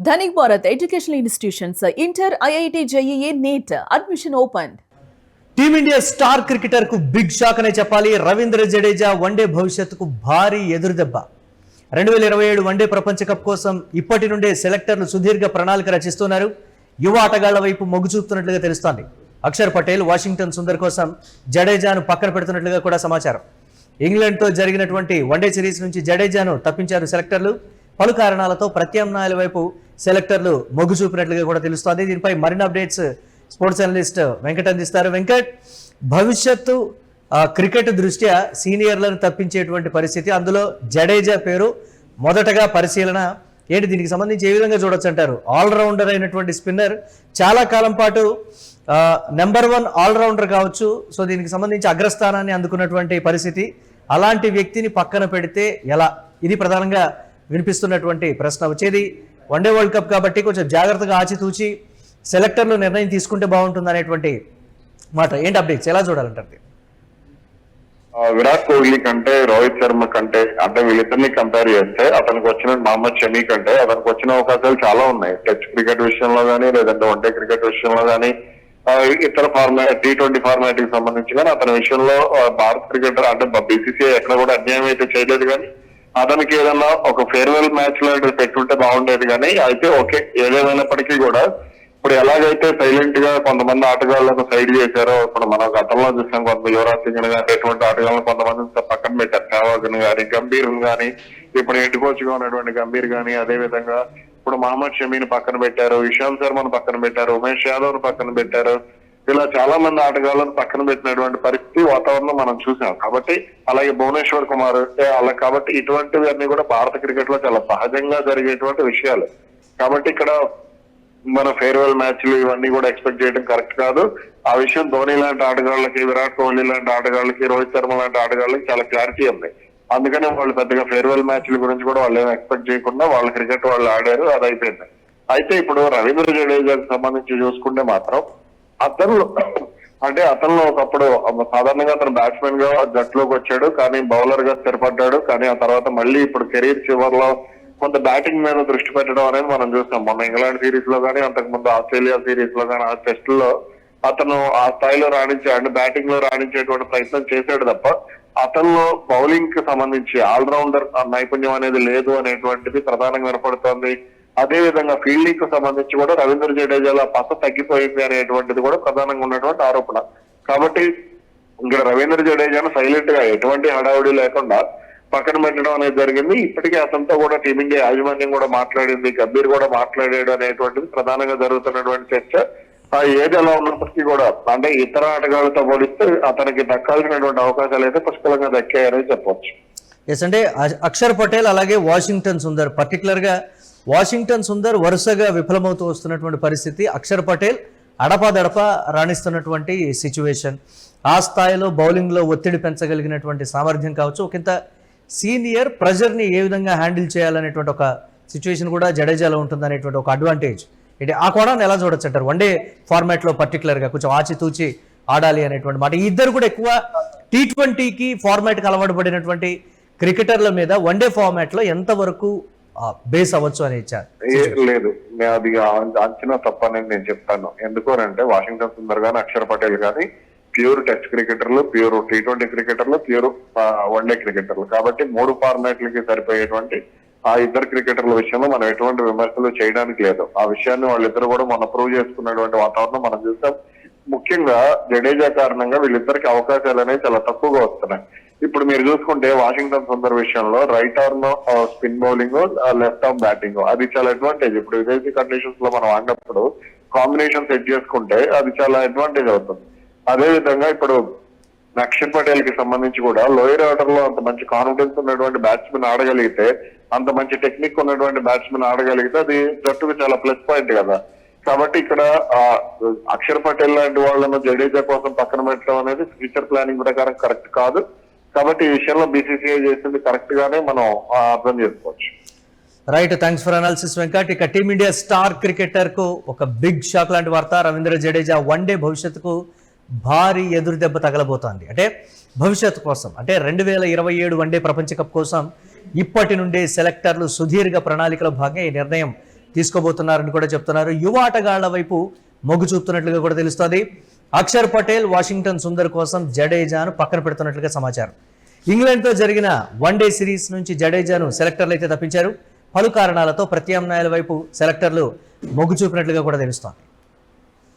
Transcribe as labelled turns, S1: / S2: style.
S1: Dhanik Bharat Educational Institutions, Inter, IIT, JEE, NEET, admission opened.
S2: Team India star cricketer కు big shock అనే చెప్పాలి. Ravindra Jadeja one day భవిష్యత్తుకు భారీ ఎదురుదెబ్బ. 2027 వన్డే ప్రపంచ కప్ కోసం ఇప్పటి నుండే సెలెక్టర్లు సుదీర్ఘ ప్రణాళిక రచిస్తున్నారు. యువ ఆటగాళ్ల వైపు మొగ్గు చూపుతున్నట్లుగా తెలుస్తోంది. అక్షర్ పటేల్, వాషింగ్టన్ సుందర్ కోసం జడేజాను పక్కన పెడుతున్నట్లుగా కూడా సమాచారం. ఇంగ్లాండ్తో జరిగినటువంటి వన్డే సిరీస్ నుంచి జడేజాను తప్పించారు సెలెక్టర్లు. పలు కారణాలతో ప్రత్యామ్నాయాల వైపు సెలెక్టర్లు మొగ్గు చూపినట్లుగా కూడా తెలుస్తోంది. దీనిపై మరిన్ని అప్డేట్స్ స్పోర్ట్స్ అనలిస్ట్ వెంకట్ అందిస్తారు. వెంకట్, భవిష్యత్తు క్రికెట్ దృష్ట్యా సీనియర్లను తప్పించేటువంటి పరిస్థితి, అందులో జడేజా పేరు మొదటగా పరిశీలన ఏంటి? దీనికి సంబంధించి ఏ విధంగా చూడొచ్చు అంటారు? ఆల్రౌండర్ అయినటువంటి స్పిన్నర్, చాలా కాలం పాటు నెంబర్ 1 ఆల్రౌండర్ కావచ్చు. సో దీనికి సంబంధించి అగ్రస్థానాన్ని అందుకున్నటువంటి పరిస్థితి, అలాంటి వ్యక్తిని పక్కన పెడితే ఎలా? ఇది ప్రధానంగా వినిపిస్తున్నటువంటి ప్రశ్న. వచ్చేది వన్డే వరల్డ్ కప్ కాబట్టి కొంచెం జాగ్రత్తగా ఆచితూచి సెలెక్టర్లు నిర్ణయం తీసుకుంటే బాగుంటుంది అనేటువంటి మాట. ఏంటి అప్డేట్స్, ఎలా చూడాలంటారు?
S3: విరాట్ కోహ్లీ కంటే, రోహిత్ శర్మ కంటే, అంటే వీళ్ళిద్దరిని కంపేర్ చేస్తే అతనికి వచ్చిన మహమ్మద్ షమీ కంటే అతనికి వచ్చిన అవకాశాలు చాలా ఉన్నాయి. టెస్ట్ క్రికెట్ విషయంలో కానీ, లేదంటే వన్డే క్రికెట్ విషయంలో కానీ, ఇతర T20 ఫార్మాట్ కి సంబంధించి కానీ అతని విషయంలో భారత క్రికెటర్ అంటే బీసీసీఐ ఎక్కడ కూడా అన్యాయం అయితే చేయలేదు. కానీ అతనికి ఏదన్నా ఒక ఫేర్వెల్ మ్యాచ్ లాంటిది పెట్టుంటే బాగుండేది. కానీ అయితే ఓకే, ఏదేమైనప్పటికీ కూడా ఇప్పుడు ఎలాగైతే సైలెంట్ గా కొంతమంది ఆటగాళ్లను సైడ్ చేశారో, ఇప్పుడు మనం గతంలో చూసాం. కొంత యువరాజ్ సింగ్ కానీ అటువంటి ఆటగాళ్లను కొంతమంది పక్కన పెట్టారు. సెహ్వాగ్ కానీ, గంభీర్ కానీ, ఇప్పుడు హెడ్ కోచ్ గా ఉన్నటువంటి గంభీర్ కానీ, అదే విధంగా ఇప్పుడు మహమ్మద్ షమీని పక్కన పెట్టారు, ఇషాంత్ శర్మను పక్కన పెట్టారు, ఉమేష్ యాదవ్ ను పక్కన పెట్టారు. ఇలా చాలా మంది ఆటగాళ్లను పక్కన పెట్టినటువంటి పరిస్థితి వాతావరణం మనం చూసాం. కాబట్టి అలాగే భువనేశ్వర్ కుమార్ అలా, కాబట్టి ఇటువంటివన్నీ కూడా భారత క్రికెట్ లో చాలా సహజంగా జరిగేటువంటి విషయాలు. కాబట్టి ఇక్కడ మన ఫేర్వెల్ మ్యాచ్లు ఇవన్నీ కూడా ఎక్స్పెక్ట్ చేయడం కరెక్ట్ కాదు. ఆ విషయం ధోని లాంటి ఆటగాళ్ళకి, విరాట్ కోహ్లీ లాంటి ఆటగాళ్ళకి, రోహిత్ శర్మ లాంటి ఆటగాళ్ళకి చాలా క్లారిటీ ఉంది. అందుకని వాళ్ళు పెద్దగా ఫేర్వెల్ మ్యాచ్ల గురించి కూడా వాళ్ళు ఏమి ఎక్స్పెక్ట్ చేయకుండా వాళ్ళ క్రికెట్ వాళ్ళు ఆడారు, అది అయిపోయింది. అయితే ఇప్పుడు రవీంద్ర జడేజాకి సంబంధించి చూసుకుంటే మాత్రం అతను ఒకప్పుడు సాధారణంగా అతను బ్యాట్స్మెన్ గా జట్టులోకి వచ్చాడు, కానీ బౌలర్ గా స్థిరపడ్డాడు. కానీ ఆ తర్వాత మళ్ళీ ఇప్పుడు కెరీర్ చివరిలో కొంత బ్యాటింగ్ మీద దృష్టి పెట్టడం అనేది మనం చూస్తాం. మొన్న ఇంగ్లాండ్ సిరీస్ లో కానీ, అంతకుముందు ఆస్ట్రేలియా సిరీస్ లో కానీ, ఆ టెస్టుల్లో అతను ఆ స్థాయిలో రాణించాడు, బ్యాటింగ్ లో రాణించేటువంటి ప్రయత్నం చేశాడు తప్ప అతను బౌలింగ్ కి సంబంధించి ఆల్రౌండర్ నైపుణ్యం అనేది లేదు అనేటువంటిది ప్రధానంగా వినపడుతోంది. అదే విధంగా ఫీల్డింగ్ కు సంబంధించి కూడా రవీంద్ర జడేజాలో పస తగ్గిపోయింది అనేటువంటిది కూడా ప్రధానంగా ఉన్నటువంటి ఆరోపణ. కాబట్టి ఇంకా రవీంద్ర జడేజాను సైలెంట్ గా ఎటువంటి హడావుడి లేకుండా పక్కన పెట్టడం అనేది జరిగింది. ఇప్పటికే అతనితో కూడా టీమిండియా యాజమాన్యం కూడా మాట్లాడింది, గంభీర్ కూడా మాట్లాడాడు అనేటువంటిది ప్రధానంగా జరుగుతున్నటువంటి చర్చ. ఏది ఎలా ఉన్నప్పటికీ కూడా అంటే ఇతర ఆటగాళ్లతో పోలిస్తే అతనికి దక్కాల్సినటువంటి అవకాశాలు అయితే పుష్కలంగా దక్కాయని చెప్పవచ్చు.
S2: ఎస్, అంటే అక్షర్ పటేల్ అలాగే వాషింగ్టన్ సుందర్, పర్టికులర్ గా వాషింగ్టన్ సుందర్ వరుసగా విఫలమవుతూ వస్తున్నటువంటి పరిస్థితి, అక్షర్ పటేల్ అడపాదడప రాణిస్తున్నటువంటి సిచ్యువేషన్, ఆ స్థాయిలో బౌలింగ్ లో ఒత్తిడి పెంచగలిగినటువంటి సామర్థ్యం కావచ్చు, ఒకంత సీనియర్ ప్రెజర్ని ఏ విధంగా హ్యాండిల్ చేయాలనేటువంటి ఒక సిచ్యువేషన్ కూడా జడేజాలో ఉంటుంది అనేటువంటి ఒక అడ్వాంటేజ్. ఇది ఆ కోణాన్ని ఎలా చూడొచ్చు అంటారు? వన్డే ఫార్మాట్ లో పర్టికులర్ గా కొంచెం ఆచితూచి ఆడాలి అనేటువంటి మాట. ఈ ఇద్దరు కూడా ఎక్కువ T20కి ఫార్మాట్ కి అలవాటు పడినటువంటి క్రికెటర్ల మీద వన్డే ఫార్మాట్ లో ఎంతవరకు బేస్ అవ్వచ్చు అని ఇచ్చారు.
S3: లేదు, అది అంచనా తప్ప అనేది నేను చెప్తాను. ఎందుకోనంటే వాషింగ్టన్ సుందర్ గానీ, అక్షర్ పటేల్ గానీ ప్యూర్ టెస్ట్ క్రికెటర్లు, ప్యూర్ T20 క్రికెటర్లు, ప్యూర్ వన్డే క్రికెటర్లు. కాబట్టి 3 ఫార్మాట్లకి సరిపోయేటువంటి ఆ ఇద్దరు క్రికెటర్ల విషయంలో మనం ఎటువంటి విమర్శలు చేయడానికి లేదు. ఆ విషయాన్ని వాళ్ళిద్దరు కూడా మనం ప్రూవ్ చేసుకున్నటువంటి వాతావరణం మనం చూస్తాం. ముఖ్యంగా జడేజా కారణంగా వీళ్ళిద్దరికి అవకాశాలు అనేవి చాలా తక్కువగా వస్తున్నాయి. ఇప్పుడు మీరు చూసుకుంటే వాషింగ్టన్ సుందర్ విషయంలో right arm spin bowling, left arm batting, అది చాలా అడ్వాంటేజ్. ఇప్పుడు విదేశీ కండిషన్స్ లో మనం ఆడినప్పుడు కాంబినేషన్ సెట్ చేసుకుంటే అది చాలా అడ్వాంటేజ్ అవుతుంది. అదే విధంగా ఇప్పుడు అక్షర్ పటేల్ కి సంబంధించి కూడా లోయర్ ఆర్డర్ లో అంత మంచి కాన్ఫిడెన్స్ ఉన్నటువంటి బ్యాట్స్మెన్ ఆడగలిగితే, అంత మంచి టెక్నిక్ ఉన్నటువంటి బ్యాట్స్మెన్ ఆడగలిగితే అది జట్టుకు చాలా ప్లస్ పాయింట్ కదా. కాబట్టి ఇక్కడ అక్షర్ పటేల్ లాంటి వాళ్ళను జడేజా కోసం పక్కన పెట్టడం అనేది ఫ్యూచర్ ప్లానింగ్ ప్రకారం కరెక్ట్ కాదు. కాబట్టి ఈ విషయంలో బీసీసీఐ చేసింది కరెక్ట్ గానే మనం అర్థం చేసుకోవచ్చు.
S2: Right, thanks for analysis Venkat. ఇక టీమిండియా స్టార్ క్రికెటర్ కు ఒక బిగ్ షాక్ లాంటి వార్త. రవీంద్ర జడేజా వన్డే భవిష్యత్తుకు భారీ ఎదురు దెబ్బ తగలబోతోంది. అంటే భవిష్యత్తు కోసం, అంటే 2027 వన్డే ప్రపంచ కప్ కోసం ఇప్పటి నుండే సెలెక్టర్లు సుదీర్ఘ ప్రణాళికలో భాగంగా ఈ నిర్ణయం తీసుకోబోతున్నారని కూడా చెప్తున్నారు. యువ ఆటగాళ్ల వైపు మొగ్గు చూపుతున్నట్లుగా కూడా తెలుస్తోంది. అక్షర్ పటేల్, వాషింగ్టన్ సుందర్ కోసం జడేజాను పక్కన పెడుతున్నట్లుగా సమాచారం. ఇంగ్లాండ్తో జరిగిన వన్డే సిరీస్ నుంచి జడేజాను సెలెక్టర్లు అయితే తప్పించారు. పలు కారణాలతో ప్రత్యామ్నాయాల వైపు సెలెక్టర్లు మొగ్గు చూపినట్లుగా కూడా తెలుస్తోంది.